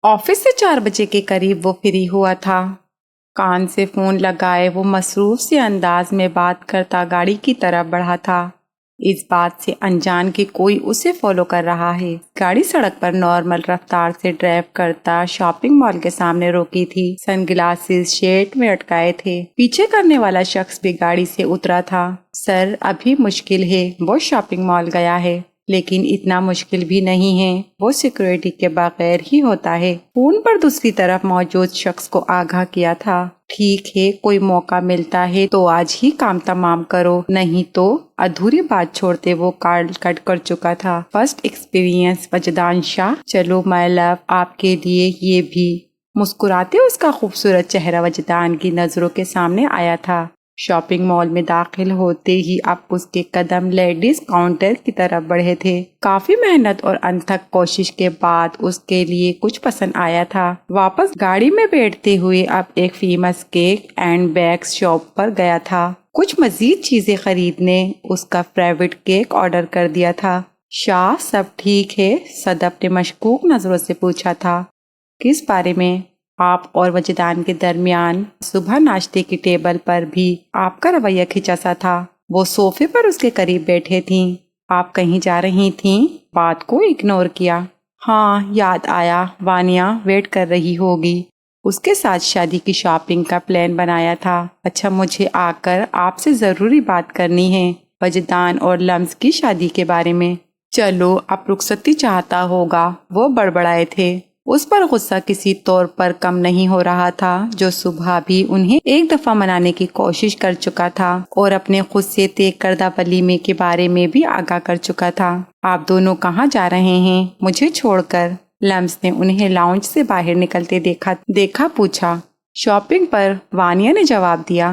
Office سے 4 بجے کے قریب وہ فری ہوا تھا۔ کان سے فون لگائے وہ مصروف سے انداز میں بات کرتا گاڑی کی طرف بڑھا تھا، اس بات سے انجان کہ کوئی اسے فالو کر رہا ہے۔ گاڑی سڑک پر نارمل رفتار سے ڈرائیو کرتا شاپنگ مال کے سامنے روکی تھی۔ سن گلاسز شیٹ میں اٹکائے تھے۔ پیچھے کرنے والا شخص بھی گاڑی سے اترا تھا۔ سر ابھی مشکل ہے، وہ شاپنگ مال گیا ہے، لیکن اتنا مشکل بھی نہیں ہے، وہ سیکورٹی کے بغیر ہی ہوتا ہے۔ فون پر دوسری طرف موجود شخص کو آگاہ کیا تھا، ٹھیک ہے، کوئی موقع ملتا ہے تو آج ہی کام تمام کرو، نہیں تو۔ ادھوری بات چھوڑتے وہ کال کٹ کر چکا تھا۔ فرسٹ ایکسپیرینس وجدان شاہ، چلو مائی لو، آپ کے لیے یہ بھی۔ مسکراتے اس کا خوبصورت چہرہ وجدان کی نظروں کے سامنے آیا تھا۔ شاپنگ مال میں داخل ہوتے ہی اب اس کے قدم لیڈیز کاؤنٹر کی طرف بڑھے تھے۔ کافی محنت اور انتھک کوشش کے بعد اس کے لیے کچھ پسند آیا تھا۔ واپس گاڑی میں بیٹھتے ہوئے اب ایک famous cake and bakes shop پر گیا تھا۔ کچھ مزید چیزیں خریدنے اس کا فیوریٹ کیک آرڈر کر دیا تھا۔ شاہ، سب ٹھیک ہے؟ صدف نے مشکوک نظروں سے پوچھا تھا۔ کس بارے میں؟ آپ اور وجدان کے درمیان صبح ناشتے کی ٹیبل پر بھی آپ کا رویہ کھچا سا تھا۔ وہ صوفے پر اس کے قریب بیٹھے تھیں۔ آپ کہیں جا رہی تھیں؟ بات کو اگنور کیا۔ ہاں، یاد آیا، وانیا ویٹ کر رہی ہوگی، اس کے ساتھ شادی کی شاپنگ کا پلان بنایا تھا۔ اچھا، مجھے آ کر آپ سے ضروری بات کرنی ہے، وجدان اور لمس کی شادی کے بارے میں۔ چلو، اب رخصتی چاہتا ہوگا، وہ بڑبڑائے تھے۔ اس پر غصہ کسی طور پر کم نہیں ہو رہا تھا، جو صبح بھی انہیں ایک دفعہ منانے کی کوشش کر چکا تھا اور اپنے خود سے طے کردہ ولیمے کے بارے میں بھی آگاہ کر چکا تھا۔ آپ دونوں کہاں جا رہے ہیں مجھے چھوڑ کر؟ لمس نے انہیں لاؤنج سے باہر نکلتے دیکھا پوچھا۔ شاپنگ پر، وانیا نے جواب دیا۔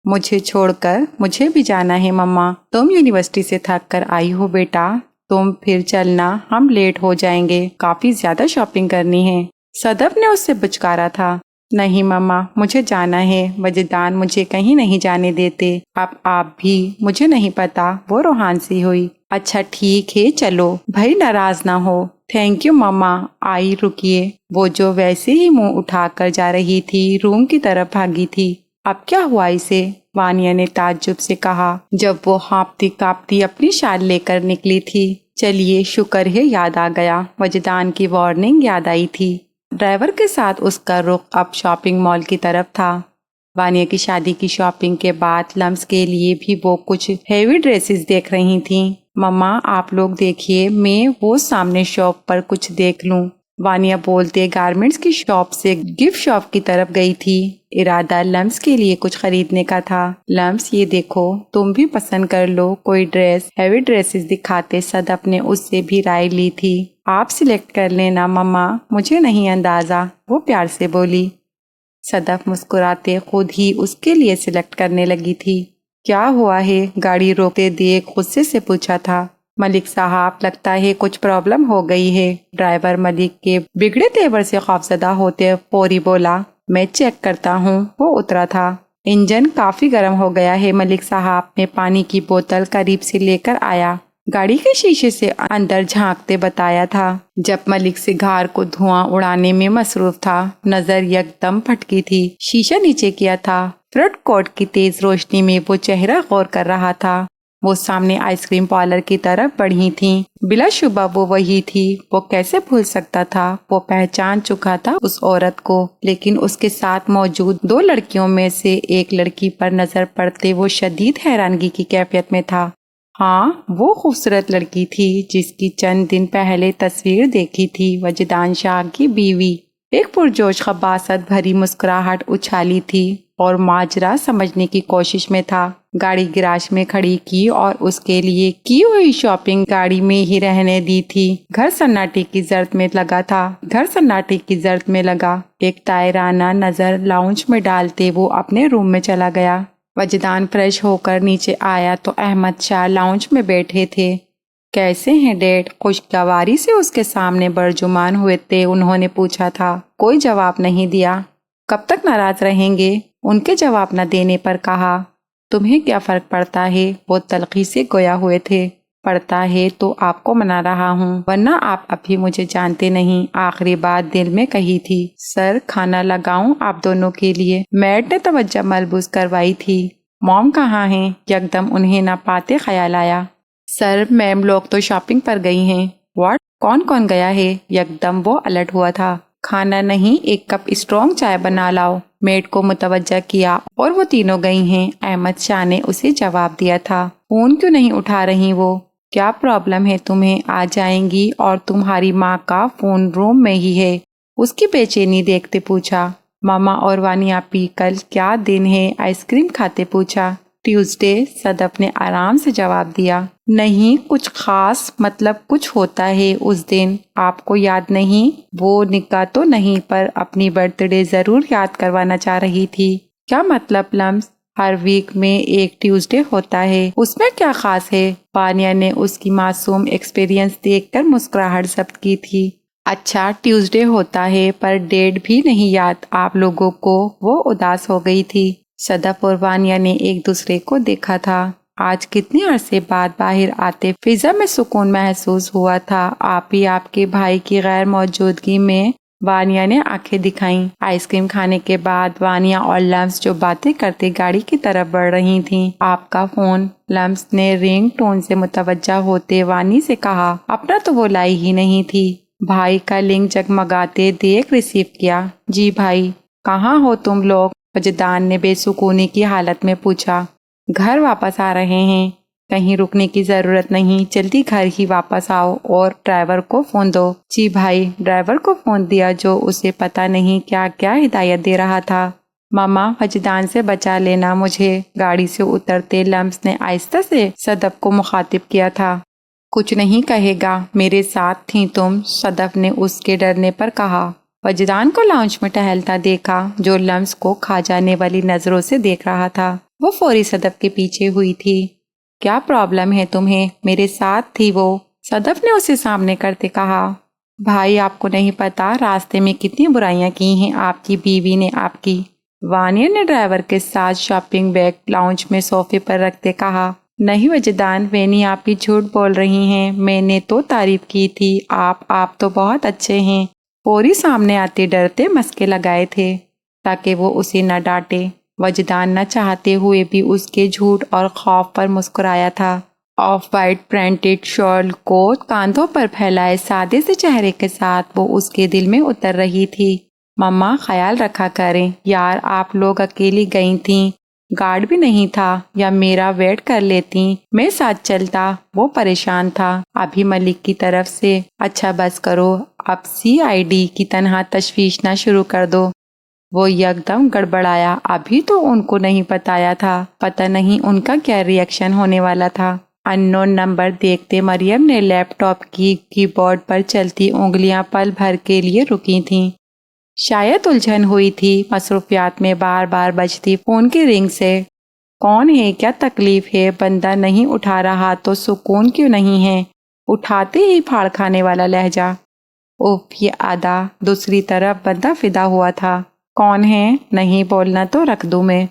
مجھے چھوڑ کر؟ مجھے بھی جانا ہے مما، تم یونیورسٹی سے تھک کر آئی ہو بیٹا، تم پھر چلنا، ہم لیٹ ہو جائیں گے، کافی زیادہ شاپنگ کرنی ہے۔ صدف نے اس سے بچکارا تھا۔ نہیں مما، مجھے جانا ہے، وجدان مجھے کہیں نہیں جانے دیتے، اب آپ بھی۔ مجھے نہیں پتا، وہ روحان سی ہوئی۔ اچھا ٹھیک ہے، چلو، بھائی ناراض نہ ہو۔ تھینک یو مما، آئی رکیے۔ وہ جو ویسے ہی منہ اٹھا کر جا رہی تھی، روم کی طرف بھاگی تھی۔ اب کیا ہوا اسے؟ وانیا نے تعجب سے کہا جب وہ ہانپتی کانپتی اپنی شال لے کر نکلی تھی۔ چلیے، شکر ہے یاد آ گیا، وجدان کی وارننگ یاد آئی تھی۔ ڈرائیور کے ساتھ اس کا رخ اب شاپنگ مال کی طرف تھا۔ وانیا کی شادی کی شاپنگ کے بعد لمس کے لیے بھی وہ کچھ ہیوی ڈریسز دیکھ رہی تھیں۔ مما، آپ لوگ دیکھیے، میں وہ سامنے شاپ پر کچھ دیکھ لوں۔ وانیا بولتے گارمنٹس کی شاپ سے گفٹ شاپ کی طرف گئی تھی۔ ارادہ لمس کے لیے کچھ خریدنے کا تھا۔ لمس، یہ دیکھو، تم بھی پسند کر لو کوئی ڈریس۔ ہیوی ڈریسز دکھاتے صدف نے اس سے بھی رائے لی تھی۔ آپ سلیکٹ کر لینا مما، مجھے نہیں اندازہ، وہ پیار سے بولی۔ صدف مسکراتے خود ہی اس کے لیے سلیکٹ کرنے لگی تھی۔ کیا ہوا ہے؟ گاڑی روکتے دیکھ غصے سے پوچھا تھا۔ ملک صاحب، لگتا ہے کچھ پرابلم ہو گئی ہے۔ ڈرائیور ملک کے بگڑے تیور سے خوفزدہ ہوتے فوری بولا۔ میں چیک کرتا ہوں۔ وہ اترا تھا۔ انجن کافی گرم ہو گیا ہے ملک صاحب، میں پانی کی بوتل قریب سے لے کر آیا، گاڑی کے شیشے سے اندر جھانکتے بتایا تھا۔ جب ملک سگار کو دھواں اڑانے میں مصروف تھا، نظر یکدم پھٹکی تھی۔ شیشہ نیچے کیا تھا۔ فرنٹ کوٹ کی تیز روشنی میں وہ چہرہ غور کر رہا تھا۔ وہ سامنے آئس کریم پارلر کی طرف بڑھی تھیں۔ بلا شبہ وہ وہی تھی۔ وہ کیسے بھول سکتا تھا؟ وہ پہچان چکا تھا اس عورت کو، لیکن اس کے ساتھ موجود 2 لڑکیوں میں سے ایک لڑکی پر نظر پڑتے وہ شدید حیرانگی کی کیفیت میں تھا۔ ہاں، وہ خوبصورت لڑکی تھی جس کی چند دن پہلے تصویر دیکھی تھی، وجدان شاہ کی بیوی۔ ایک پرجوش خباثت بھری مسکراہٹ اچھالی تھی اور ماجرا سمجھنے کی کوشش میں تھا۔ گاڑی گراج میں کھڑی کی اور اس کے لیے کی ہوئی شاپنگ گاڑی میں ہی رہنے دی تھی۔ گھر سناٹے کی زرد میں لگا۔ ایک طائرانہ نظر لاؤنج میں ڈالتے وہ اپنے روم میں چلا گیا۔ وجدان فریش ہو کر نیچے آیا تو احمد شاہ لاؤنج میں بیٹھے تھے۔ کیسے ہیں ڈیڈ؟ خوشگواری سے اس کے سامنے برجمان ہوئے تھے انہوں نے پوچھا تھا۔ کوئی جواب نہیں دیا۔ کب تک ناراض رہیں گے؟ ان کے جواب نہ دینے پر کہا۔ تمہیں کیا فرق پڑتا ہے؟ وہ تلخی سے گویا ہوئے تھے۔ پڑتا ہے تو آپ کو منا رہا ہوں، ورنہ آپ ابھی مجھے جانتے نہیں۔ آخری بات دل میں کہی تھی۔ سر کھانا لگاؤں آپ دونوں کے لیے؟ میڈ نے توجہ ملبوس کروائی تھی۔ موم کہاں ہیں؟ یکدم انہیں نہ پاتے خیال آیا۔ سر میم لوگ تو شاپنگ پر گئی ہیں۔ واٹ؟ کون کون گیا ہے؟ یکدم وہ الرٹ ہوا تھا۔ کھانا نہیں، ایک کپ اسٹرانگ چائے بنا لاؤ۔ میڈ کو متوجہ کیا اور وہ تینوں گئی ہیں۔ احمد شاہ نے اسے جواب دیا تھا۔ فون کیوں نہیں اٹھا رہی وہ؟ کیا پرابلم ہے تمہیں؟ آ جائیں گی، اور تمہاری ماں کا فون روم میں ہی ہے۔ اس کی بے چینی دیکھتے پوچھا۔ ماما اور وانی آپی کل کیا دن ہے؟ آئس کریم کھاتے پوچھا۔ ٹیوزڈے، صدف نے آرام سے جواب دیا۔ نہیں کچھ خاص، مطلب کچھ ہوتا ہے اس دن، آپ کو یاد نہیں؟ وہ نکاح تو نہیں، پر اپنی برتھ ڈے ضرور یاد کروانا چاہ رہی تھی۔ کیا مطلب لمس؟ ہر ویک میں ایک ٹیوزڈے ہوتا ہے، اس میں کیا خاص ہے؟ وانیہ نے اس کی معصوم ایکسپیرینس دیکھ کر مسکراہٹ ضبط کی تھی۔ اچھا ٹیوزڈے ہوتا ہے، پر ڈیٹ بھی نہیں یاد آپ لوگوں کو؟ وہ اداس ہو گئی تھی۔ صدف اور وانیہ نے ایک دوسرے کو دیکھا تھا۔ آج کتنے عرصے بعد باہر آتے فضا میں سکون محسوس ہوا تھا۔ آپ ہی آپ کے بھائی کی غیر موجودگی میں وانیہ نے آنکھیں دکھائیں۔ آئس کریم کھانے کے بعد وانیہ اور لمس جو باتیں کرتے گاڑی کی طرف بڑھ رہی تھیں۔ آپ کا فون؟ لمس نے رنگ ٹون سے متوجہ ہوتے وانی سے کہا۔ اپنا تو وہ لائی ہی نہیں تھی۔ بھائی کا لنک جگمگاتے دیکھ ریسیو کیا۔ جی بھائی، کہاں ہو تم لوگ؟ وجدان نے بے سکونی کی حالت میں پوچھا۔ گھر واپس آ رہے ہیں، کہیں رکنے کی ضرورت نہیں، جلدی گھر ہی واپس آؤ، اور ڈرائیور کو فون دو۔ جی بھائی۔ ڈرائیور کو فون دیا جو اسے پتہ نہیں کیا کیا ہدایت دے رہا تھا۔ ماما وجدان سے بچا لینا مجھے۔ گاڑی سے اترتے لمس نے آہستہ سے صدف کو مخاطب کیا تھا۔ کچھ نہیں کہے گا، میرے ساتھ تھیں تم، صدف نے اس کے ڈرنے پر کہا۔ وجدان کو لاؤنج میں ٹہلتا دیکھا، جو لمس کو کھا جانے والی نظروں سے دیکھ رہا تھا۔ وہ فوری صدف کے پیچھے ہوئی تھی۔ کیا پرابلم ہے تمہیں؟ میرے ساتھ تھی وہ، صدف نے اسے سامنے کرتے کہا۔ بھائی آپ کو نہیں پتا راستے میں کتنی برائیاں کی ہیں آپ کی بیوی نے آپ کی۔ وانیہ نے ڈرائیور کے ساتھ شاپنگ بیگ لاؤنج میں صوفے پر رکھتے کہا۔ نہیں وجدان، وینی آپ ہی جھوٹ بول رہی ہیں، میں نے تو تعریف کی تھی، آپ تو بہت اچھے ہیں۔ فوری سامنے آتے ڈرتے مسکے لگائے تھے تاکہ وہ اسے نہ ڈانٹے۔ وجدان نہ چاہتے ہوئے بھی اس کے جھوٹ اور خوف پر مسکرایا تھا۔ آف وائٹ پرنٹڈ شال کو کاندھوں پر پھیلائے سادے سے چہرے کے ساتھ وہ اس کے دل میں اتر رہی تھی۔ مما خیال رکھا کریں یار، آپ لوگ اکیلی گئی تھیں، گارڈ بھی نہیں تھا، یا میرا ویٹ کر لیتی، میں ساتھ چلتا۔ وہ پریشان تھا۔ ابھی ملک کی طرف سے۔ اچھا بس کرو، اب CID کی تنہا تشویش نہ شروع کر دو۔ وہ یکدم گڑبڑایا۔ ابھی تو ان کو نہیں بتایا تھا، پتہ نہیں ان کا کیا ری ایکشن ہونے والا تھا۔ ان نون نمبر دیکھتے مریم نے لیپ ٹاپ کی کی بورڈ پر چلتی انگلیاں پل بھر کے لیے رکی تھیں۔ شاید الجھن ہوئی تھی مصروفیات میں بار بار بجتی فون کی رنگ سے۔ کون ہے؟ کیا تکلیف ہے؟ بندہ نہیں اٹھا رہا تو سکون کیوں نہیں ہے؟ اٹھاتے ہی پھاڑ کھانے والا لہجہ۔ اوف یہ آدھا۔ دوسری طرف بندہ فدا ہوا تھا۔ کون ہے؟ نہیں بولنا تو رکھ دوں میں۔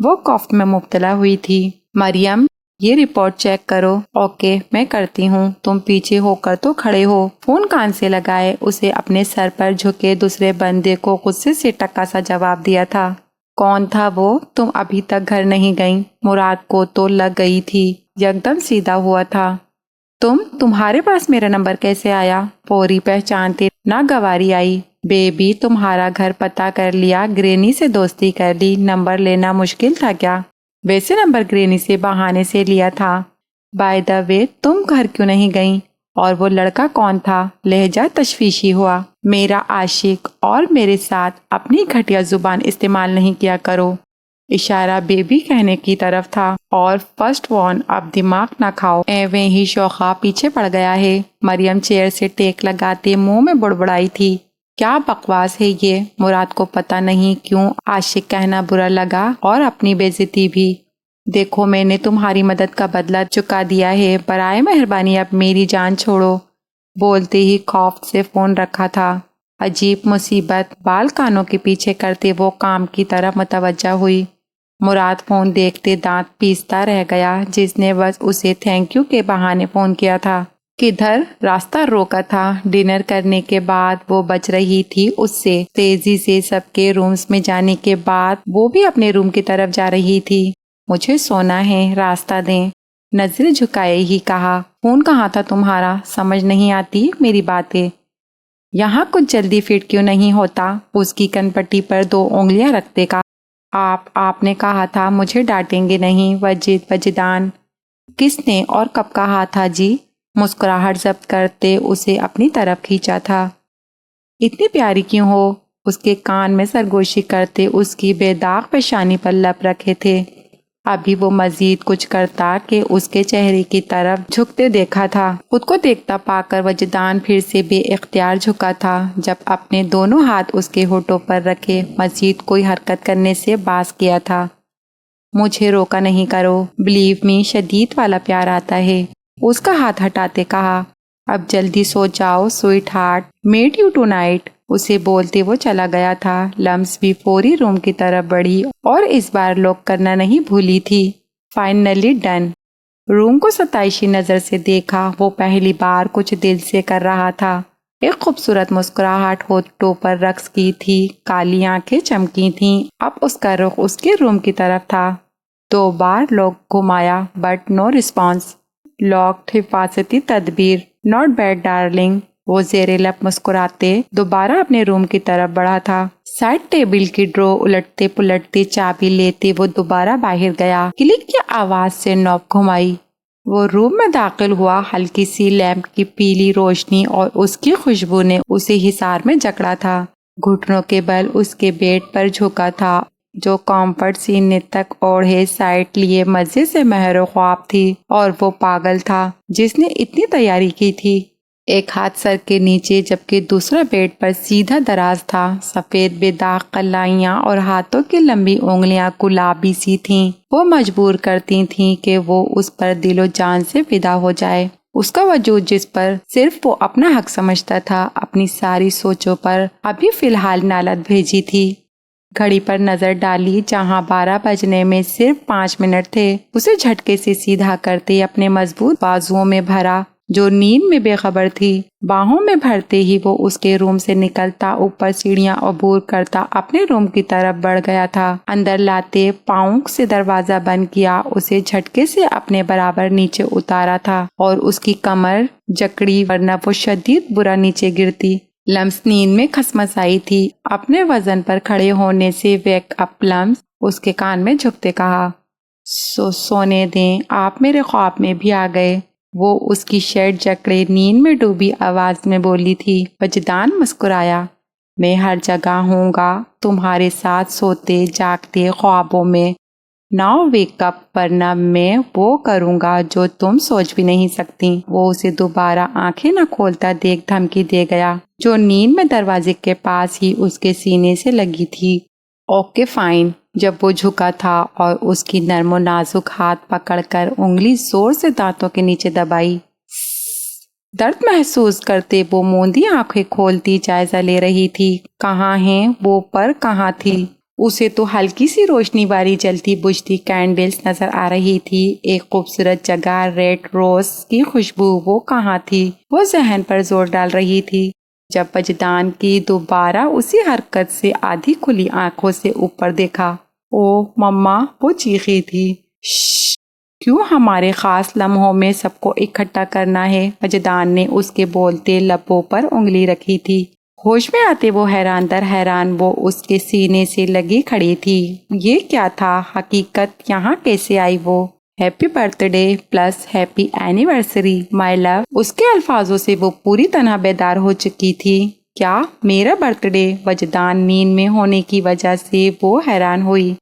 وہ کوفت میں مبتلا ہوئی تھی۔ مریم یہ رپورٹ چیک کرو۔ اوکے میں کرتی ہوں، تم پیچھے ہو کر تو کھڑے ہو۔ فون کان سے لگائے اسے اپنے سر پر جھکے دوسرے بندے کو غصے سے ٹکا سا جواب دیا تھا۔ کون تھا وہ؟ تم ابھی تک گھر نہیں گئیں؟ مراد کو تو لگ گئی تھی، یکدم سیدھا ہوا تھا۔ تمہارے پاس میرا نمبر کیسے آیا؟ فوری پہچانتے ناگواری آئی۔ بیبی تمہارا گھر پتہ کر لیا، گرینی سے دوستی کر لی، نمبر لینا مشکل تھا کیا؟ ویسے نمبر گرینی سے بہانے سے لیا تھا۔ بائی دا وے تم گھر کیوں نہیں گئیں؟ اور وہ لڑکا کون تھا؟ لہجہ تشویشی ہوا۔ میرا عاشق، اور میرے ساتھ اپنی گھٹیا زبان استعمال نہیں کیا کرو۔ اشارہ بیبی کہنے کی طرف تھا۔ اور فرسٹ وان اب دماغ نہ کھاؤ، ایویں ہی شوخا پیچھے پڑ گیا ہے۔ مریم چیئر سے ٹیک لگاتے منہ میں بڑبڑائی تھی۔ کیا بکواس ہے یہ؟ مراد کو پتہ نہیں کیوں عاشق کہنا برا لگا، اور اپنی بے عزتی بھی۔ دیکھو میں نے تمہاری مدد کا بدلہ چکا دیا ہے، برائے مہربانی اب میری جان چھوڑو۔ بولتے ہی خوف سے فون رکھا تھا۔ عجیب مصیبت، بال کانوں کے پیچھے کرتے وہ کام کی طرف متوجہ ہوئی۔ مراد فون دیکھتے دانت پیستا رہ گیا، جس نے بس اسے تھینک یو کے بہانے فون کیا تھا۔ کدھر؟ راستہ روکا تھا۔ ڈنر کرنے کے بعد وہ بچ رہی تھی اس سے۔ تیزی سے سب کے رومز میں جانے کے بعد وہ بھی اپنے روم کی طرف جا رہی تھی۔ مجھے سونا ہے، راستہ دیں، نظر جھکائے ہی کہا۔ فون کہاں تھا تمہارا؟ سمجھ نہیں آتی میری باتیں؟ یہاں کچھ جلدی فٹ کیوں نہیں ہوتا؟ اس کی کن پٹی پر 2 انگلیاں رکھتے کہا۔ آپ نے کہا تھا مجھے ڈانٹیں گے نہیں وجدان۔ کس نے اور کب کہا تھا جی؟ مسکراہٹ ضبط کرتے اسے اپنی طرف کھینچا تھا۔ اتنی پیاری کیوں ہو؟ اس کے کان میں سرگوشی کرتے اس کی بے داغ پیشانی پر لب رکھے تھے۔ ابھی وہ مزید کچھ کرتا کہ اس کے چہرے کی طرف جھکتے دیکھا تھا۔ خود کو دیکھتا پا کر وجدان پھر سے بے اختیار جھکا تھا، جب اپنے دونوں ہاتھ اس کے ہونٹوں پر رکھے مزید کوئی حرکت کرنے سے باز کیا تھا۔ مجھے روکا نہیں کرو، بلیو می، شدید والا پیار آتا ہے۔ اس کا ہاتھ ہٹاتے کہا۔ اب جلدی سو جاؤ sweetheart, meet you tonight. اسے بولتے وہ چلا گیا تھا۔ لمس بھی فوری روم کی طرف بڑھی اور اس بار لاک کرنا نہیں بھولی تھی۔ Finally done. روم کو ستائشی نظر سے دیکھا۔ وہ پہلی بار کچھ دل سے کر رہا تھا۔ ایک خوبصورت مسکراہٹ ہونٹوں پر رقص کی تھی، کالی آنکھیں چمکی تھیں۔ اب اس کا رخ اس کے روم کی طرف تھا۔ 2 بار لاک گھمایا بٹ نو رسپانس۔ لاکڈ حفاظتی تدبیر۔ Not bad darling. وہ زیر لب مسکراتے دوبارہ اپنے روم کی طرف بڑھا تھا۔ سائڈ ٹیبل کی ڈرو الٹتے پلٹتے چابی لیتے وہ دوبارہ باہر گیا۔ کلک کی آواز سے نوب گھمائی۔ وہ روم میں داخل ہوا۔ ہلکی سی لیمپ کی پیلی روشنی اور اس کی خوشبو نے اسے حصار میں جکڑا تھا۔ گھٹنوں کے بل اس کے بیڈ پر جھکا تھا، جو کمفرٹ سینے تک اوڑھے سائٹ لیے مزے سے مہر و خواب تھی، اور وہ پاگل تھا جس نے اتنی تیاری کی تھی۔ ایک ہاتھ سر کے نیچے جبکہ دوسرا بیڈ پر سیدھا دراز تھا۔ سفید بے داغ کلائیاں اور ہاتھوں کی لمبی انگلیاں گلابی سی تھیں۔ وہ مجبور کرتی تھیں کہ وہ اس پر دل و جان سے فدا ہو جائے۔ اس کا وجود جس پر صرف وہ اپنا حق سمجھتا تھا، اپنی ساری سوچوں پر ابھی فی الحال نالت بھیجی تھی۔ گھڑی پر نظر ڈالی، جہاں 12 بجنے میں صرف 5 منٹ تھے۔ اسے جھٹکے سے سیدھا کرتے اپنے مضبوط بازوؤں میں بھرا، جو نیند میں بے خبر تھی۔ باہوں میں بھرتے ہی وہ اس کے روم سے نکلتا، اوپر سیڑھیاں عبور کرتا اپنے روم کی طرف بڑھ گیا تھا۔ اندر لاتے پاؤں سے دروازہ بند کیا، اسے جھٹکے سے اپنے برابر نیچے اتارا تھا اور اس کی کمر جکڑی، ورنہ وہ شدید برا نیچے گرتی۔ لمس نیند میں کھسمسائی تھی۔ اپنے وزن پر کھڑے ہونے سے ویک اپ لمس، اس کے کان میں جھکتے کہا۔ سونے دیں، آپ میرے خواب میں بھی آ گئے، وہ اس کی شرٹ جکڑے نیند میں ڈوبی آواز میں بولی تھی۔ وجدان مسکرایا۔ میں ہر جگہ ہوں گا، تمہارے ساتھ سوتے جاگتے خوابوں میں۔ ناؤ ویک اپ، ورنہ میں وہ کروں گا جو تم سوچ بھی نہیں سکتی۔ وہ اسے دوبارہ آنکھیں نہ کھولتا دیکھ دھمکی دے گیا، جو نیند میں دروازے کے پاس ہی اس کے سینے سے لگی تھی۔ Okay fine. جب وہ جھکا تھا اور اس کی نرم و نازک ہاتھ پکڑ کر انگلی زور سے دانتوں کے نیچے دبائی۔ درد محسوس کرتے وہ موندی آنکھیں کھولتی جائزہ لے رہی تھی۔ کہاں ہیں وہ، پر کہاں تھی؟ اسے تو ہلکی سی روشنی والی جلتی بجھتی کینڈلز نظر آ رہی تھی۔ ایک خوبصورت جگہ، ریڈ روز کی خوشبو، وہ کہاں تھی؟ وہ ذہن پر زور ڈال رہی تھی۔ جب وجدان کی دوبارہ اسی حرکت سے آدھی کھلی آنکھوں سے اوپر دیکھا۔ او مما، وہ چیخی تھی۔ شش، کیوں ہمارے خاص لمحوں میں سب کو اکٹھا کرنا ہے؟ وجدان نے اس کے بولتے لبوں پر انگلی رکھی تھی۔ ہوش میں آتے وہ حیران در حیران وہ اس کے سینے سے لگی کھڑی تھی۔ یہ کیا تھا؟ حقیقت یہاں کیسے آئی؟ وہ happy birthday plus happy anniversary my love. اس کے الفاظوں سے وہ پوری طرح بیدار ہو چکی تھی۔ کیا میرا برتھ ڈے؟ وجدان نیند میں ہونے کی وجہ سے وہ حیران ہوئی۔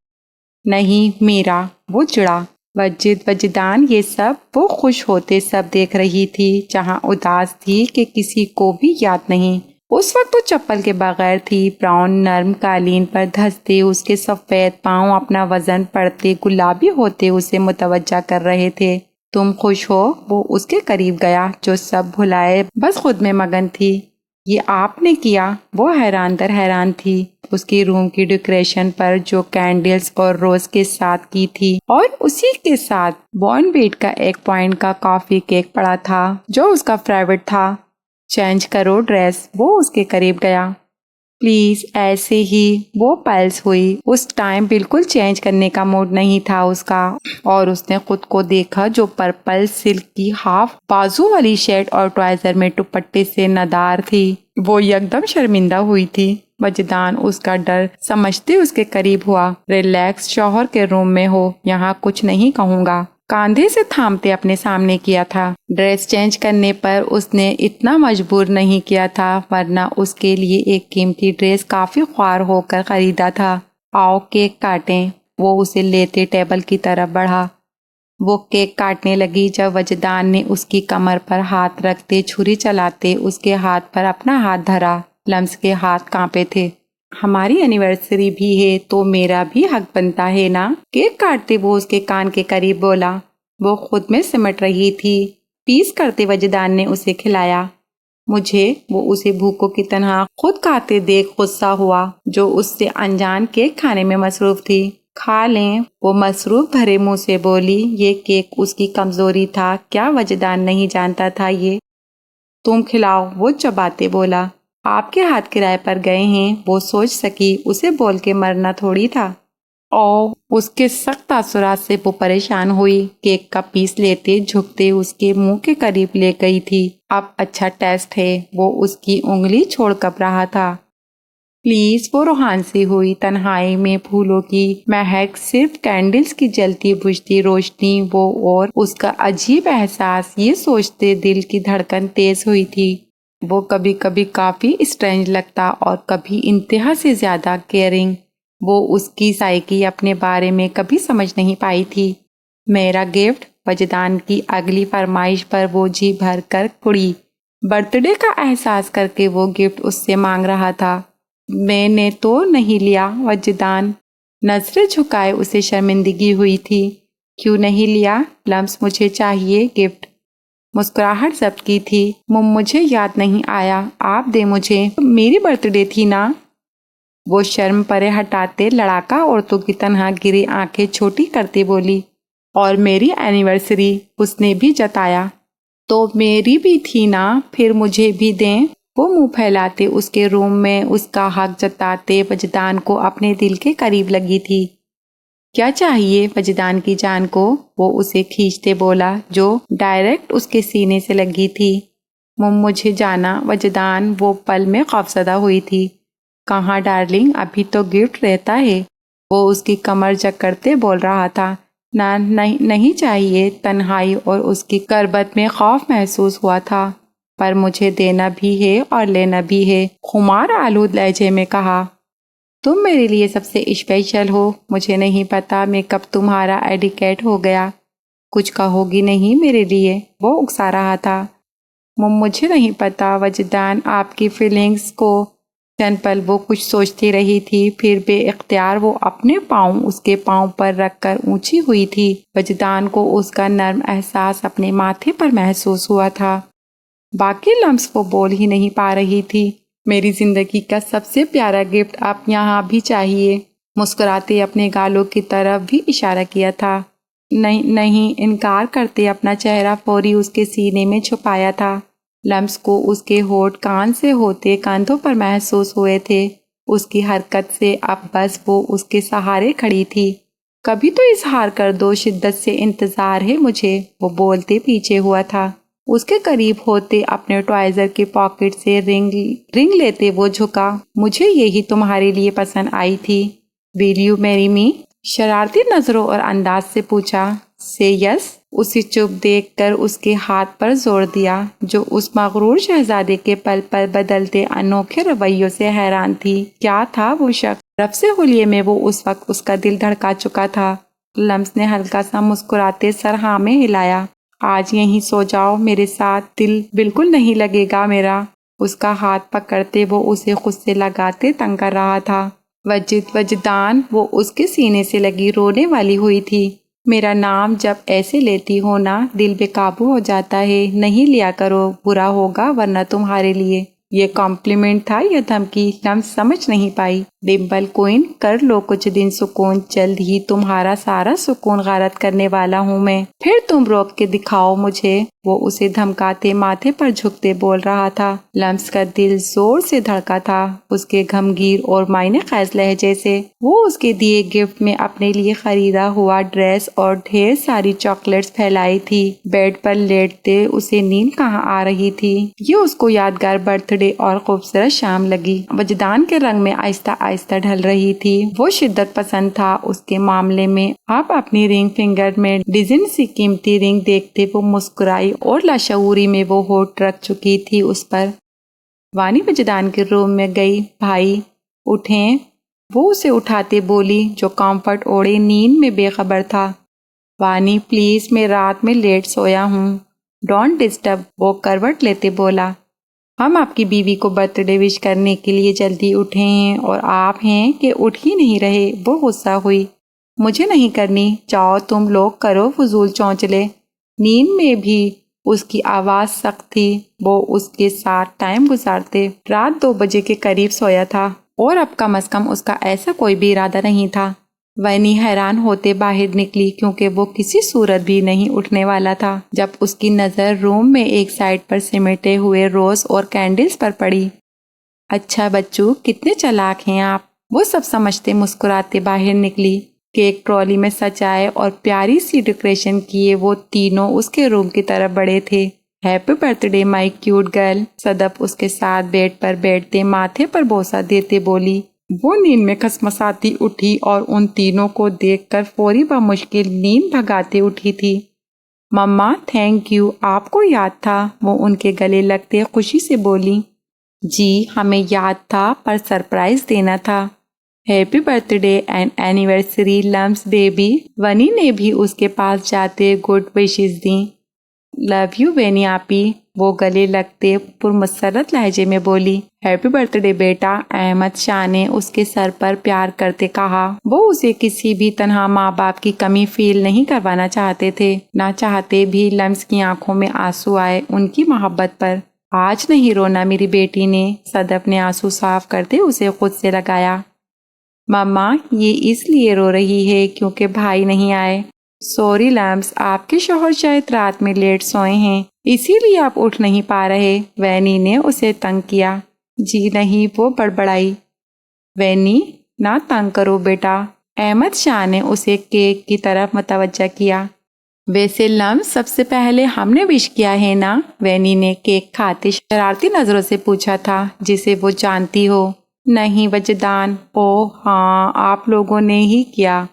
نہیں میرا، وہ چڑا۔ وجدان یہ سب وہ خوش ہوتے سب دیکھ رہی تھی، جہاں اداس تھی کہ کسی کو بھی یاد نہیں۔ اس وقت وہ چپل کے بغیر تھی۔ براؤن نرم قالین پر دھستے اس کے سفید پاؤں اپنا وزن پڑتے گلابی ہوتے اسے متوجہ کر رہے تھے۔ تم خوش ہو؟ وہ اس کے قریب گیا، جو سب بھلائے بس خود میں مگن تھی۔ یہ آپ نے کیا؟ وہ حیران در حیران تھی۔ اس کی روم کی ڈیکوریشن پر جو کینڈلز اور روز کے ساتھ کی تھی، اور اسی کے ساتھ بورن بیٹ کا 1 پوائنٹ کا کافی کیک پڑا تھا جو اس کا فیوریٹ تھا۔ چینج کرو ڈریس، وہ اس کے قریب گیا۔ پلیز، ایسے ہی وہ پلس ہوئی۔ اس ٹائم بالکل چینج کرنے کا موڈ نہیں تھا اس کا، اور اس نے خود کو دیکھا جو پرپل سلک کی ہاف بازو والی شرٹ اور ٹرائزر میں دوپٹے سے نادار تھی۔ وہ یکدم شرمندہ ہوئی تھی۔ وجدان اس کا ڈر سمجھتے اس کے قریب ہوا۔ ریلیکس، شوہر کے روم میں ہو، یہاں کچھ نہیں کہوں گا، کاندھے سے تھامتے اپنے سامنے کیا تھا۔ ڈریس چینج کرنے پر اس نے اتنا مجبور نہیں کیا تھا، ورنہ اس کے لیے ایک قیمتی ڈریس کافی خوار ہو کر خریدا تھا۔ آؤ کیک کاٹیں، وہ اسے لیتے ٹیبل کی طرف بڑھا۔ وہ کیک کاٹنے لگی جب وجدان نے اس کی کمر پر ہاتھ رکھتے چھری چلاتے اس کے ہاتھ پر اپنا ہاتھ دھرا۔ لمس کے ہاتھ کانپے تھے۔ ہماری اینیورسری بھی ہے تو میرا بھی حق بنتا ہے نا؟ کیک کاٹتے وہ اس کے کان کے قریب بولا۔ وہ خود میں سمٹ رہی تھی۔ پیس کرتے وجدان نے اسے کھلایا۔ مجھے وہ اسے بھوکوں کی تنہا خود کھاتے دیکھ غصہ ہوا جو اس سے انجان کیک کھانے میں مصروف تھی۔ کھا لیں، وہ مصروف بھرے منہ سے بولی۔ یہ کیک اس کی کمزوری تھا، کیا وجدان نہیں جانتا تھا یہ؟ تم کھلاؤ، وہ چباتے بولا۔ آپ کے ہاتھ کرائے پر گئے ہیں، وہ سوچ سکی، اسے بول کے مرنا تھوڑی تھا۔ اس کے سخت تاثرات سے وہ پریشان ہوئی۔ کیک کا پیس لیتے جھکتے اس کے منہ کے قریب لے گئی تھی۔ اب اچھا ٹیسٹ ہے، وہ اس کی انگلی چھوڑ کب رہا تھا۔ پلیز، وہ روحان سی ہوئی۔ تنہائی میں پھولوں کی مہک، صرف کینڈلز کی جلتی بجھتی روشنی، وہ اور اس کا عجیب احساس، یہ سوچتے دل کی دھڑکن تیز ہوئی تھی۔ وہ کبھی کبھی کافی اسٹرینج لگتا اور کبھی انتہا سے زیادہ کیئرنگ۔ وہ اس کی سائیکی اپنے بارے میں کبھی سمجھ نہیں پائی تھی۔ میرا گفٹ، وجدان کی اگلی فرمائش پر وہ جی بھر کر کڑی۔ برتھ ڈے کا احساس کر کے وہ گفٹ اس سے مانگ رہا تھا۔ میں نے تو نہیں لیا، وجدان نظریں جھکائے اسے شرمندگی ہوئی تھی۔ کیوں نہیں لیا؟ لمس، مجھے چاہیے گفٹ۔ مسکراہٹ ضبط کی تھی۔ مجھے یاد نہیں آیا، آپ دے مجھے، میری برتھ ڈے تھی نا؟ وہ شرم پرے ہٹاتے لڑاکا عورتوں کی طرح گری آنکھیں چھوٹی کرتے بولی۔ اور میری اینیورسری، اس نے بھی جتایا۔ تو میری بھی تھی نا، پھر مجھے بھی دیں۔ وہ منہ پھیلاتے اس کے روم میں اس کا حق جتاتے وجدان کو اپنے دل کے قریب لگی تھی۔ کیا چاہیے وجدان کی جان کو؟ وہ اسے کھینچتے بولا جو ڈائریکٹ اس کے سینے سے لگی تھی۔ مجھے جانا، وجدان وہ پل میں خوفزدہ ہوئی تھی۔ کہاں ڈارلنگ، ابھی تو گفٹ رہتا ہے، وہ اس کی کمر جکڑتے بول رہا تھا۔ نہیں چاہیے۔ تنہائی اور اس کی کربت میں خوف محسوس ہوا تھا۔ پر مجھے دینا بھی ہے اور لینا بھی ہے، خمار آلود لہجے میں کہا۔ تم میرے لیے سب سے اسپیشل ہو، مجھے نہیں پتا میں کب تمہارا ایڈیکیٹ ہو گیا۔ کچھ کہوگی نہیں میرے لیے؟ وہ اکسا رہا تھا۔ مجھے نہیں پتا وجدان، آپ کی فیلنگز کو۔ چند پل وہ کچھ سوچتی رہی تھی، پھر بے اختیار وہ اپنے پاؤں اس کے پاؤں پر رکھ کر اونچی ہوئی تھی۔ وجدان کو اس کا نرم احساس اپنے ماتھے پر محسوس ہوا تھا۔ باقی لمس وہ بول ہی نہیں پا رہی تھی۔ میری زندگی کا سب سے پیارا گفٹ آپ یہاں بھی چاہیے۔ مسکراتے اپنے گالوں کی طرف بھی اشارہ کیا تھا۔ نہیں، انکار کرتے اپنا چہرہ فوری اس کے سینے میں چھپایا تھا۔ لمس کو اس کے ہونٹ کان سے ہوتے کاندھوں پر محسوس ہوئے تھے۔ اس کی حرکت سے اب بس وہ اس کے سہارے کھڑی تھی۔ کبھی تو اظہار کر دو، شدت سے انتظار ہے مجھے، وہ بولتے پیچھے ہوا تھا۔ اس کے قریب ہوتے اپنے ٹرائزر کی پاکٹ سے رنگ لیتے وہ جھکا۔ مجھے یہی تمہارے لیے پسند آئی تھی۔ Will you marry me؟ شرارتی نظروں اور انداز سے پوچھا۔ Say yes؟ اسے چپ دیکھ کر اس کے ہاتھ پر زور دیا جو اس مغرور شہزادے کے پل پل بدلتے انوکھے رویوں سے حیران تھی۔ کیا تھا وہ شخص؟ رب سے حلیے میں وہ اس وقت اس کا دل دھڑکا چکا تھا۔ لمس نے ہلکا سا مسکراتے سر ہاں میں ہلایا۔ آج یہیں سو جاؤ میرے ساتھ، دل بالکل نہیں لگے گا میرا۔ اس کا ہاتھ پکڑتے وہ اسے خود سے لگاتے تنگ کر رہا تھا۔ وجدان وہ اس کے سینے سے لگی رونے والی ہوئی تھی۔ میرا نام جب ایسے لیتی ہو نا، دل بے قابو ہو جاتا ہے، نہیں لیا کرو، برا ہوگا ورنہ تمہارے لیے۔ یہ کمپلیمنٹ تھا یا دھمکی؟ لمس سمجھ نہیں پائی۔ ڈمپل کوئن، کر لو کچھ دن سکون، جلد ہی تمہارا سارا سکون غارت کرنے والا ہوں میں، پھر تم روک کے دکھاؤ مجھے۔ وہ اسے دھمکاتے ماتھے پر جھکتے بول رہا تھا۔ لمس کا دل زور سے دھڑکا تھا، اس کے گھمگیر اور معنی خیز لہجے سے۔ وہ اس کے دیے گفٹ میں اپنے لیے خریدا ہوا ڈریس اور ڈھیر ساری چاکلیٹس پھیلائی تھی۔ بیڈ پر لیٹتے اسے نیند کہاں آ رہی تھی۔ یہ اس کو یادگار برتھ ڈے اور خوبصورت شام لگی۔ وجدان کے رنگ میں آہستہ آہستہ ڈھل رہی تھی۔ وہ شدت پسند تھا اس کے معاملے میں۔ اب اپنی رنگ فنگر میں ڈیزائن سی قیمتی رنگ دیکھتے وہ مسکرائی اور لاشعوری میں وہ ہونٹ رکھ چکی تھی اس پر۔ وانی وجدان کے روم میں گئی۔ بھائی اٹھیں، وہ اسے اٹھاتے بولی، جو کمفرٹ اوڑے نیند میں بے خبر تھا۔ وانی پلیز، میں رات میں لیٹ سویا ہوں، ڈونٹ ڈسٹرب، وہ کروٹ لیتے بولا۔ ہم آپ کی بیوی کو برتھ ڈے وش کرنے کے لیے جلدی اٹھے ہیں اور آپ ہیں کہ اٹھ ہی نہیں رہے۔ وہ غصہ ہوئی۔ مجھے نہیں کرنی، جاؤ تم لوگ کرو فضول چونچلے۔ نیند میں بھی اس کی آواز سخت تھی۔ وہ اس کے ساتھ ٹائم گزارتے۔ رات 2 بجے کے قریب سویا تھا اور اب کم از کم اس کا ایسا کوئی بھی ارادہ نہیں تھا۔ وینی حیران ہوتے باہر نکلی کیونکہ وہ کسی صورت بھی نہیں اٹھنے والا تھا جب اس کی نظر روم میں ایک سائڈ پر سمیٹے ہوئے روز اور کینڈلز پر پڑی۔ اچھا بچو، کتنے چالاک ہیں آپ، وہ سب سمجھتے مسکراتے باہر نکلی۔ کیک ٹرالی میں سجائے اور پیاری سی ڈیکوریشن کیے وہ تینوں اس کے روم کی طرف بڑھے تھے۔ Happy birthday my cute girl, صدف اس کے ساتھ بیڈ پر بیٹھتے ماتھے پر بوسہ دیتے بولی۔ وہ نیند میں کھسمساتی اٹھی اور ان تینوں کو دیکھ کر فوری بمشکل نیند بھگاتے اٹھی تھی۔ مما تھینک یو، آپ کو یاد تھا، وہ ان کے گلے لگتے خوشی سے بولی۔ جی ہمیں یاد تھا، پر سرپرائز دینا تھا۔ Happy birth day and anniversary لمس بیبی، ونی نے بھی اس کے پاس جاتے گڈ وشز دیں۔ لو یو وینی آپی، وہ گلے لگتے پرمسرت لہجے میں بولی۔ ہیپی برتھ ڈے بیٹا، احمد شاہ نے اس کے سر پر پیار کرتے کہا۔ وہ اسے کسی بھی تنہا ماں باپ کی کمی فیل نہیں کروانا چاہتے تھے، نہ چاہتے بھی لمس کی آنکھوں میں آنسو آئے ان کی محبت پر۔ آج نہیں رونا میری بیٹی نے، صدف نے آنسو صاف کرتے اسے خود سے لگایا۔ مما یہ اس لیے رو رہی ہے کیونکہ بھائی نہیں آئے۔ سوری لمس، آپ کے شوہر شاید رات میں لیٹ سوئے ہیں، اسی لیے آپ اٹھ نہیں پا رہے، وینی نے اسے تنگ کیا۔ جی نہیں، وہ بڑبڑائی۔ وینی نہ تنگ کرو بیٹا، احمد شاہ نے اسے کیک کی طرف متوجہ کیا۔ ویسے لمس سب سے پہلے ہم نے وش کیا ہے نا، وینی نے کیک کھاتے شرارتی نظروں سے پوچھا تھا، جسے وہ جانتی ہو۔ نہیں وجدان، اوہ ہاں آپ لوگوں نے ہی کیا،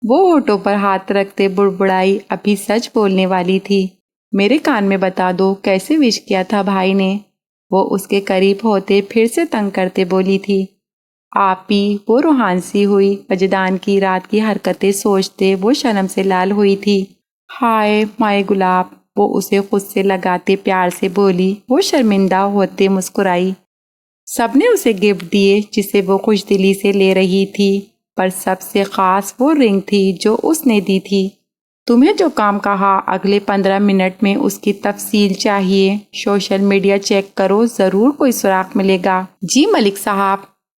وہ ہونٹوں پر ہاتھ رکھتے بڑبڑائی، ابھی سچ بولنے والی تھی۔ میرے کان میں بتا دو کیسے وش کیا تھا بھائی نے، وہ اس کے قریب ہوتے پھر سے تنگ کرتے بولی تھی۔ آپی، وہ روحان سی ہوئی، وجدان کی رات کی حرکتیں سوچتے وہ شرم سے لال ہوئی تھی۔ ہائے مائے گلاب، وہ اسے خود سے لگاتے پیار سے بولی۔ وہ شرمندہ ہوتے مسکرائی۔ سب نے اسے گفٹ دیے جسے وہ خوش دلی سے لے رہی تھی، پر سب سے خاص وہ رنگ تھی جو اس نے دی تھی۔ تمہیں جو کام کہا اگلے 15 منٹ میں اس کی تفصیل چاہیے، سوشل میڈیا چیک کرو، ضرور کوئی سراغ ملے گا۔ جی ملک صاحب۔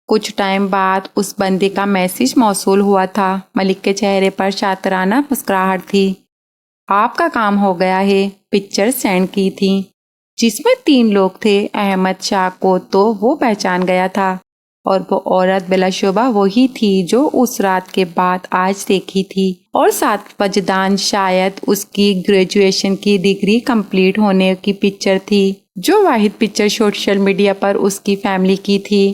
کچھ ٹائم بعد اس بندے کا میسج موصول ہوا تھا۔ ملک کے چہرے پر شاطرانہ مسکراہٹ تھی۔ آپ کا کام ہو گیا ہے، پکچر سینڈ کی تھی جس میں 3 لوگ تھے۔ احمد شاہ کو تو وہ پہچان گیا تھا، اور وہ عورت بلا شبہ وہی تھی جو اس رات کے بعد آج دیکھی تھی، اور ساتھ وجدان شاید اس کی گریجویشن کی ڈگری کمپلیٹ ہونے کی پکچر تھی، جو واحد پکچر سوشل میڈیا پر اس کی فیملی کی تھی۔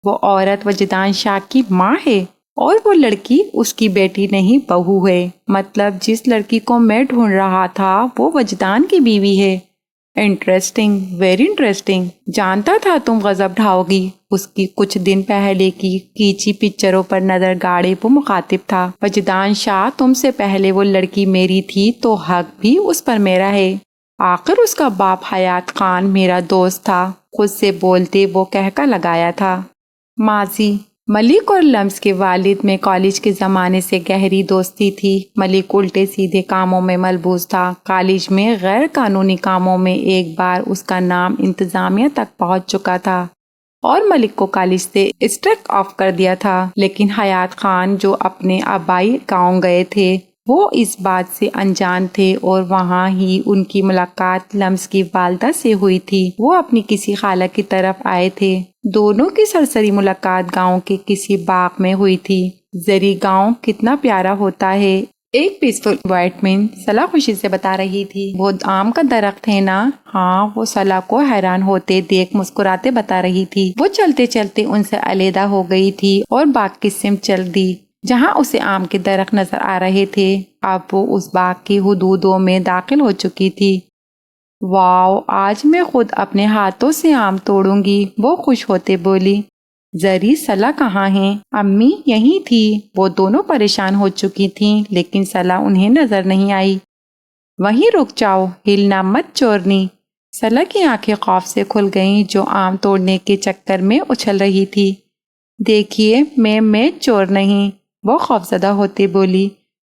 وہ عورت وجدان شاہ کی ماں ہے اور وہ لڑکی اس کی بیٹی نہیں بہو ہے، مطلب جس لڑکی کو میں ڈھونڈ رہا تھا وہ وجدان کی بیوی ہے۔ انٹرسٹنگ، ویری انٹرسٹنگ، جانتا تھا تم غضب ڈھاؤ گی۔ اس کی کچھ دن پہلے کی کھینچی پکچروں پر نظر گاڑے وہ مخاطب تھا۔ وجدان شاہ، تم سے پہلے وہ لڑکی میری تھی تو حق بھی اس پر میرا ہے، آخر اس کا باپ حیات خان میرا دوست تھا، خود سے بولتے وہ کہکا لگایا تھا۔ ماضی ملک اور لمس کے والد میں کالج کے زمانے سے گہری دوستی تھی۔ ملک الٹے سیدھے کاموں میں ملبوس تھا۔ کالج میں غیر قانونی کاموں میں ایک بار اس کا نام انتظامیہ تک پہنچ چکا تھا اور ملک کو کالج سے اسٹرک آف کر دیا تھا، لیکن حیات خان جو اپنے آبائی گاؤں گئے تھے وہ اس بات سے انجان تھے اور وہاں ہی ان کی ملاقات لمس کی والدہ سے ہوئی تھی۔ وہ اپنی کسی خالہ کی طرف آئے تھے۔ دونوں کی سرسری ملاقات گاؤں کے کسی باغ میں ہوئی تھی۔ زری گاؤں کتنا پیارا ہوتا ہے، ایک پیسفل انوائرمنٹ، صلاح خوشی سے بتا رہی تھی۔ وہ آم کا درخت ہے نا؟ ہاں، وہ صلاح کو حیران ہوتے دیکھ مسکراتے بتا رہی تھی۔ وہ چلتے چلتے ان سے علیحدہ ہو گئی تھی اور باغ کی سمت چل دی جہاں اسے آم کے درخت نظر آ رہے تھے۔ اب وہ اس باغ کی حدودوں میں داخل ہو چکی تھی۔ واو، آج میں خود اپنے ہاتھوں سے آم توڑوں گی، وہ خوش ہوتے بولی۔ زری، صلاح کہاں ہیں؟ امی یہیں تھی۔ وہ دونوں پریشان ہو چکی تھیں لیکن صلاح انہیں نظر نہیں آئی۔ وہیں رک جاؤ، ہلنا مت چورنی۔ صلاح کی آنکھیں خوف سے کھل گئیں جو آم توڑنے کے چکر میں اچھل رہی تھی۔ دیکھیے، میں چور نہیں، وہ خوفزدہ ہوتے بولی۔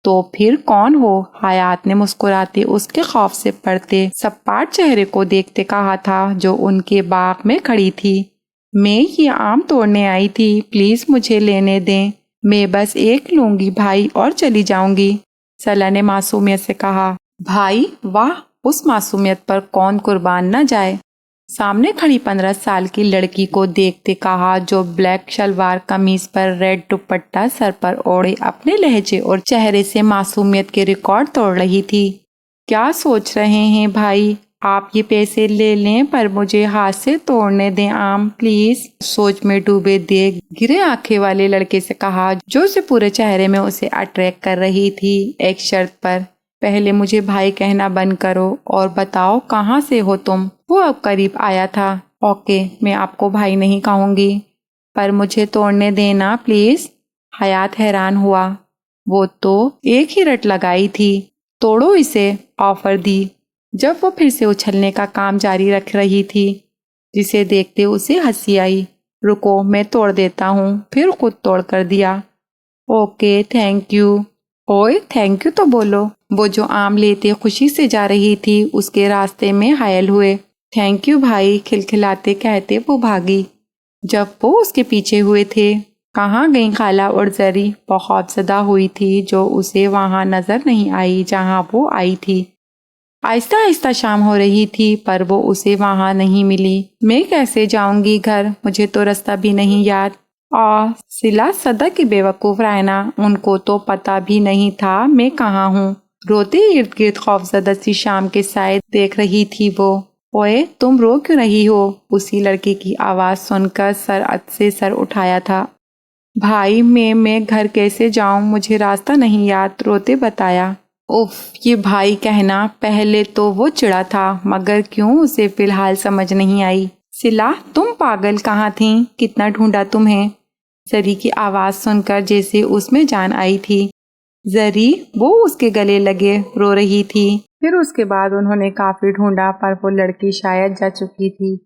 تو پھر کون ہو؟ حیات نے مسکراتے اس کے خوف سے پڑتے سپاٹ چہرے کو دیکھتے کہا تھا جو ان کے باغ میں کھڑی تھی۔ میں یہ آم توڑنے آئی تھی، پلیز مجھے لینے دیں، میں بس ایک لوں گی بھائی اور چلی جاؤں گی، صلاح نے معصومیت سے کہا۔ بھائی؟ واہ، اس معصومیت پر کون قربان نہ جائے؟ سامنے کھڑی 15 سال کی لڑکی کو دیکھتے کہا جو بلیک شلوار قمیض پر ریڈ دوپٹہ سر پر اوڑھے اپنے لہجے اور چہرے سے معصومیت کے ریکارڈ توڑ رہی تھی۔ کیا سوچ رہے ہیں بھائی؟ آپ یہ پیسے لے لیں پر مجھے ہاتھ سے توڑنے دیں آم پلیز، سوچ میں ڈوبے دیکھ گرے آنکھیں والے لڑکے سے کہا جو اسے پورے چہرے میں اسے اٹریکٹ کر رہی تھی۔ ایک شرط پر، پہلے مجھے بھائی کہنا بند کرو اور بتاؤ کہاں سے ہو تم؟ وہ اب قریب آیا تھا۔ اوکے، میں آپ کو بھائی نہیں کہوں گی پر مجھے توڑنے دینا پلیز۔ حیات حیران ہوا، وہ تو ایک ہی رٹ لگائی تھی، توڑو اسے، آفر دی جب وہ پھر سے اچھلنے کا کام جاری رکھ رہی تھی، جسے دیکھتے اسے ہنسی آئی۔ رکو، میں توڑ دیتا ہوں، پھر خود توڑ کر دیا۔ Okay, thank you. اوئے تھینک یو تو بولو۔ وہ جو آم لیتے خوشی سے جا رہی تھی اس کے راستے میں حائل ہوئے۔ تھینک یو بھائی، کھلکھلاتے کہتے وہ بھاگی۔ جب وہ اس کے پیچھے ہوئے تھے، کہاں گئیں خالہ اور زری؟ وہ خوفزدہ ہوئی تھی جو اسے وہاں نظر نہیں آئی جہاں وہ آئی تھی۔ آہستہ آہستہ شام ہو رہی تھی پر وہ اسے وہاں نہیں ملی۔ میں کیسے جاؤں گی گھر؟ مجھے تو رستہ بھی نہیں یاد۔ صلاح صدا کی بیوقوف رائنا، ان کو تو پتہ بھی نہیں تھا میں کہاں ہوں۔ روتے ارد گرد خوفزدہ سی شام کے سائے دیکھ رہی تھی وہ۔ اوئے تم رو کیوں رہی ہو؟ اسی لڑکے کی آواز سن کر سرعت سے سر اٹھایا تھا۔ بھائی، میں گھر کیسے جاؤں؟ مجھے راستہ نہیں یاد، روتے بتایا۔ اف، یہ بھائی کہنا، پہلے تو وہ چڑا تھا مگر کیوں اسے فی الحال سمجھ نہیں آئی۔ صلاح، تم پاگل کہاں تھیں؟ کتنا ڈھونڈا تمہیں؟ زری کی آواز سن کر جیسے اس میں جان آئی تھی۔ زری، وہ اس کے گلے لگے رو رہی تھی۔ پھر اس کے بعد انہوں نے کافی ڈھونڈا پر وہ لڑکی شاید جا چکی تھی۔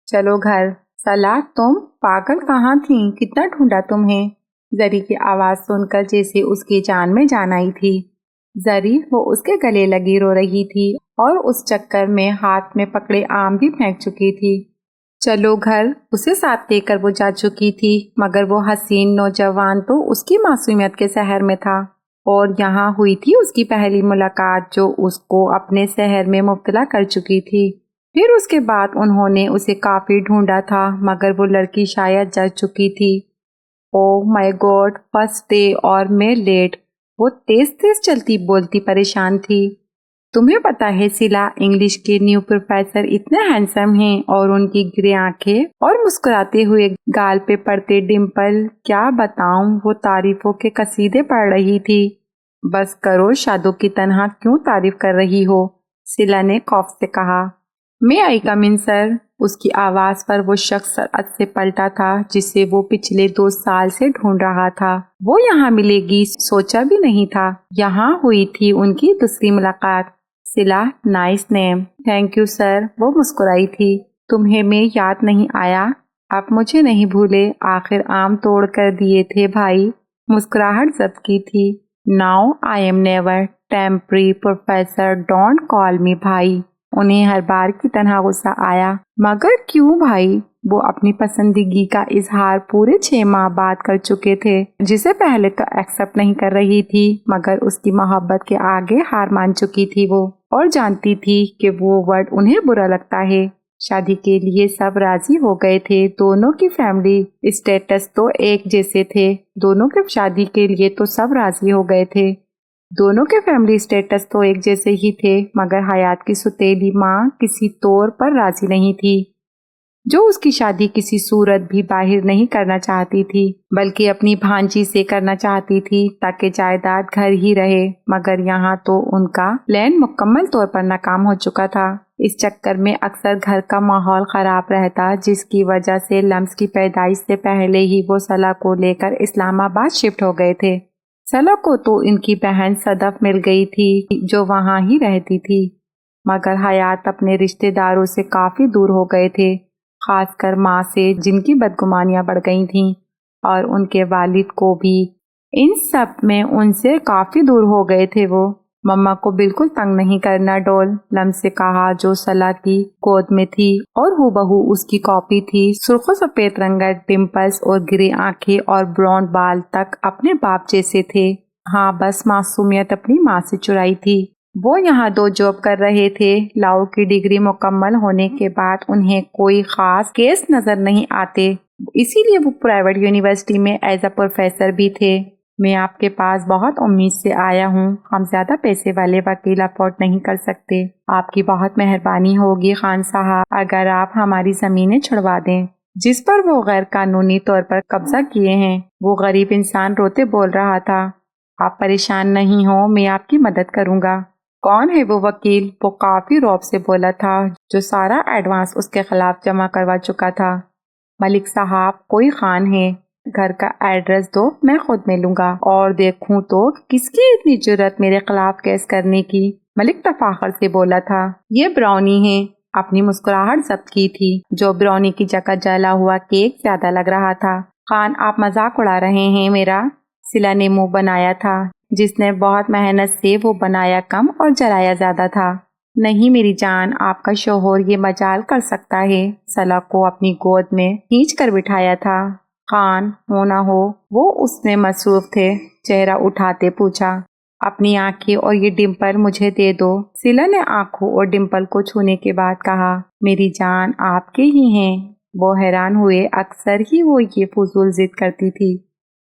چلو گھر۔ صلاح، تم پاگل کہاں تھیں؟ کتنا ڈھونڈا تمہیں؟ زری کی آواز سن کر جیسے اس کی جان میں جان آئی تھی۔ زری، وہ اس کے گلے لگی رو رہی تھی اور اس چکر میں ہاتھ میں پکڑے آم بھی پھینک چکی تھی۔ چلو گھر، اسے ساتھ لے کر وہ جا چکی تھی مگر وہ حسین نوجوان تو اس کی معصومیت کے سحر میں تھا اور یہاں ہوئی تھی اس کی پہلی ملاقات جو اس کو اپنے سحر میں مبتلا کر چکی تھی۔ پھر اس کے بعد انہوں نے اسے کافی ڈھونڈا تھا مگر وہ لڑکی شاید جا چکی تھی۔ او مائی گاڈ، فرسٹ ڈے اور میں لیٹ۔ وہ تیز تیز چلتی بولتی پریشان تھی۔ تمہیں پتہ ہے صلاح، انگلش کے نیو پروفیسر اتنے ہینڈسم ہیں اور ان کی گرے آنکھیں اور مسکراتے ہوئے گال پہ پڑتے ڈمپل، کیا بتاؤں، وہ تعریفوں کے قصیدے پڑھ رہی تھی۔ بس کرو، شادو کی تنہا کیوں تعریف کر رہی ہو؟ صلاح نے خوف سے کہا۔ میں آئی کم ان سر؟ اس کی آواز پر وہ شخص سرعت سے پلٹا تھا جسے وہ پچھلے 2 سال سے ڈھونڈ رہا تھا۔ وہ یہاں ملے گی سوچا بھی نہیں تھا۔ یہاں ہوئی تھی ان کی دوسری ملاقات۔ صلاح، nice name. Thank you sir, وہ مسکرائی تھی۔ تمہیں میں یاد نہیں آیا؟ اب مجھے نہیں بھولے، آخر آم توڑ کر دیے تھے بھائی، مسکراہٹ ضبط کی تھی۔ Now I am never temporary professor, don't call me بھائی۔ انہیں ہر بار کی طرح غصہ آیا، مگر کیوں بھائی؟ وہ اپنی پسندیدگی کا اظہار پورے 6 ماہ بعد کر چکے تھے، جسے پہلے تو ایکسپٹ نہیں کر رہی تھی، مگر اس کی محبت کے آگے ہار مان چکی تھی وہ، اور جانتی تھی کہ وہ ورڈ انہیں برا لگتا ہے۔ شادی کے لیے سب راضی ہو گئے تھے، دونوں کی فیملی اسٹیٹس تو ایک جیسے تھے، دونوں کے شادی کے لیے تو سب راضی ہو گئے تھے، دونوں کے فیملی اسٹیٹس تو ایک جیسے ہی تھے، مگر حیات کی سوتیلی ماں کسی طور پر راضی نہیں تھی، جو اس کی شادی کسی صورت بھی باہر نہیں کرنا چاہتی تھی، بلکہ اپنی بھانجی سے کرنا چاہتی تھی تاکہ جائیداد گھر ہی رہے، مگر یہاں تو ان کا پلان مکمل طور پر ناکام ہو چکا تھا۔ اس چکر میں اکثر گھر کا ماحول خراب رہتا، جس کی وجہ سے لمس کی پیدائش سے پہلے ہی وہ صلاح کو لے کر اسلام آباد شفٹ ہو گئے تھے۔ صلاح کو تو ان کی بہن صدف مل گئی تھی، جو وہاں ہی رہتی تھی، مگر حیات اپنے رشتہ داروں سے کافی دور ہو گئے تھے، خاص کر ماں سے، جن کی بدگمانیاں بڑھ گئی تھیں، اور ان کے والد کو بھی۔ ان سب میں ان سے کافی دور ہو گئے تھے وہ۔ مما کو بالکل تنگ نہیں کرنا ڈول، لمس سے کہا، جو صلاح کی گود میں تھی اور ہو بہو اس کی کاپی تھی، سرخ و سفید رنگت، ڈمپلز اور گرے آنکھیں اور براؤن بال تک اپنے باپ جیسے تھے۔ ہاں، بس معصومیت اپنی ماں سے چرائی تھی۔ وہ یہاں 2 جاب کر رہے تھے، لاؤ کی ڈگری مکمل ہونے کے بعد انہیں کوئی خاص کیس نظر نہیں آتے، اسی لیے وہ پرائیویٹ یونیورسٹی میں ایز اے پروفیسر بھی تھے۔ میں آپ کے پاس بہت امید سے آیا ہوں، ہم زیادہ پیسے والے وکیل افورڈ نہیں کر سکتے، آپ کی بہت مہربانی ہوگی خان صاحب اگر آپ ہماری زمینیں چھڑوا دیں، جس پر وہ غیر قانونی طور پر قبضہ کیے ہیں۔ وہ غریب انسان روتے بول رہا تھا، آپ پریشان نہیں ہو، میں آپ کی مدد کروں گا۔ کون ہے وہ وکیل؟ وہ کافی رعب سے بولا تھا، جو سارا ایڈوانس اس کے خلاف جمع کروا چکا تھا۔ ملک صاحب، کوئی خان ہے، گھر کا ایڈریس دو، میں خود ملوں گا، اور دیکھوں تو کس کی اتنی جرأت میرے خلاف کیس کرنے کی۔ ملک تفاخر سے بولا تھا، یہ براؤنی ہے۔ اپنی مسکراہٹ ضبط کی تھی، جو براؤنی کی جگہ جلا ہوا کیک زیادہ لگ رہا تھا۔ خان، آپ مذاق اڑا رہے ہیں میرا؟ سلا نے منہ بنایا تھا، جس نے بہت محنت سے وہ بنایا کم اور جلایا زیادہ تھا۔ نہیں میری جان، آپ کا شوہر یہ مجال کر سکتا ہے۔ سلا کو اپنی گود میں کھینچ کر بٹھایا تھا۔ خان، ہو نہ ہو، وہ اس میں مصروف تھے، چہرہ اٹھاتے پوچھا، اپنی آنکھیں اور یہ ڈمپل مجھے دے دو۔ سلا نے آنکھوں اور ڈمپل کو چھونے کے بعد کہا، میری جان آپ کے ہی ہیں۔ وہ حیران ہوئے، اکثر ہی وہ یہ فضول ضد کرتی تھی۔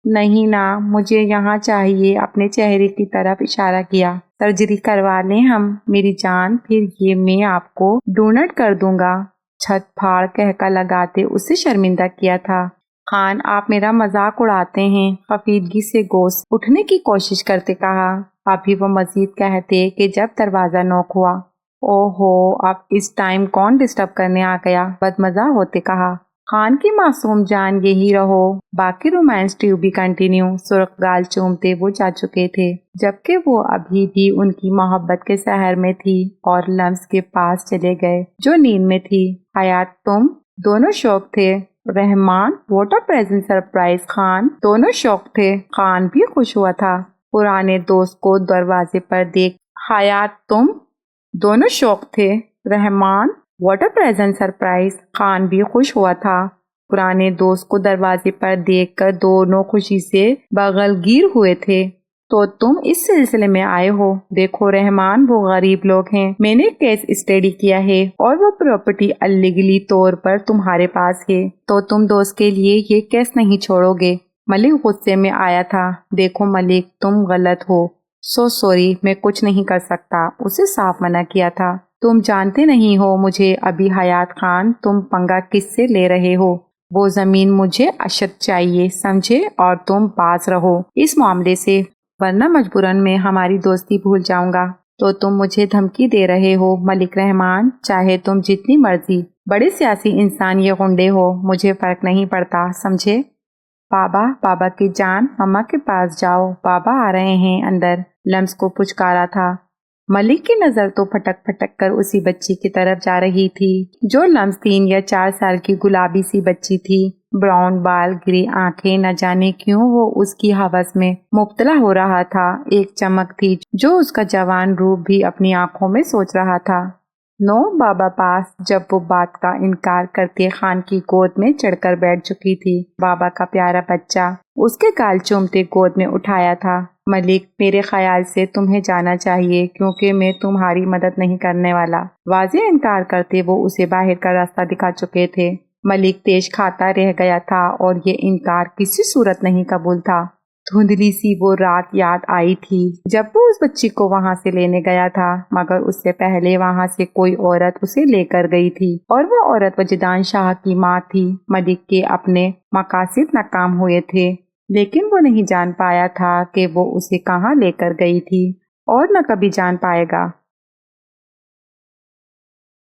نہیں نا، مجھے یہاں چاہیے۔ اپنے چہرے کی طرف اشارہ کیا۔ سرجری کروا لیں ہم میری جان، پھر یہ میں آپ کو ڈونٹ کر دوں گا۔ چھت پھاڑ کہکا لگاتے اسے شرمندہ کیا تھا۔ خان، آپ میرا مذاق اڑاتے ہیں، خفیدگی سے گوشت اٹھنے کی کوشش کرتے کہا۔ ابھی وہ مزید کہتے کہ جب دروازہ نوک ہوا۔ او ہو، اب اس ٹائم کون ڈسٹرب کرنے آ گیا؟ بدمزہ ہوتے کہا۔ خان کی معصوم جان یہی رہو، باقی رومانس ٹیو بھی کنٹینیو۔ سرخ گال چومتے وہ جا چکے تھے، جبکہ وہ ابھی بھی ان کی محبت کے سحر میں تھی، اور لمس کے پاس چلے گئے جو نیند میں تھی۔ حیات، تم دونوں شوق تھے۔ Rahman, what a present surprise. Khan, دونوں شوق تھے۔ خان بھی خوش ہوا تھا، پرانے دوست کو دروازے پر دیکھ۔ حیات، تم دونوں شوق تھے۔ Rahman, what a present surprise. Khan بھی خوش ہوا تھا، پرانے دوست کو دروازے پر دیکھ کر دونوں خوشی سے بغل گیر ہوئے تھے۔ تو تم اس سلسلے میں آئے ہو؟ دیکھو رحمان، وہ غریب لوگ ہیں، میں نے کیس اسٹڈی کیا ہے، اور وہ پراپرٹی اللیگلی طور پر تمہارے پاس ہے، تو تم دوست کے لیے یہ کیس نہیں چھوڑو گے۔ ملک غصے میں آیا تھا۔ دیکھو ملک، تم غلط ہو، سو سوری، میں کچھ نہیں کر سکتا، اسے صاف منع کیا تھا۔ تم جانتے نہیں ہو مجھے ابھی۔ حیات خان، تم پنگا کس سے لے رہے ہو؟ وہ زمین مجھے اشد چاہیے، سمجھے، اور تم باز رہو اس معاملے سے، ورنہ مجبوراً میں ہماری دوستی بھول جاؤں گا۔ تو تم مجھے دھمکی دے رہے ہو؟ ملک رحمان، چاہے تم جتنی مرضی بڑے سیاسی انسان یا غنڈے ہو، مجھے فرق نہیں پڑتا، سمجھے۔ بابا، بابا کی جان، مما کے پاس جاؤ، بابا آ رہے ہیں اندر، لمس کو پچکارا تھا۔ ملک کی نظر تو پھٹک پھٹک کر اسی بچی کی طرف جا رہی تھی جو لمس 3 یا 4 سال کی گلابی سی بچی تھی۔ براؤن بال، گری آنکھیں، نہ جانے کیوں وہ اس کی ہوس میں مبتلا ہو رہا تھا۔ ایک چمک تھی جو اس کا جوان روپ بھی اپنی آنکھوں میں سوچ رہا تھا۔ نو بابا پاس جب وہ بات کا انکار کرتے خان کی گود میں چڑھ کر بیٹھ چکی تھی۔ بابا کا پیارا بچہ اس کے گال چومتے گود میں اٹھایا تھا۔ ملک، میرے خیال سے تمہیں جانا چاہیے کیونکہ میں تمہاری مدد نہیں کرنے والا۔ واضح انکار کرتے وہ اسے باہر کا راستہ دکھا چکے تھے۔ ملک تیش کھاتا رہ گیا تھا اور یہ انکار کسی صورت نہیں قبول تھا۔ دھندلی سی وہ رات یاد آئی تھی جب وہ اس بچی کو وہاں سے لینے گیا تھا، مگر اس سے پہلے وہاں سے کوئی عورت اسے لے کر گئی تھی اور وہ عورت وجدان شاہ کی ماں تھی۔ ملک کے اپنے مقاصد ناکام ہوئے تھے، لیکن وہ نہیں جان پایا تھا کہ وہ اسے کہاں لے کر گئی تھی اور نہ کبھی جان پائے گا۔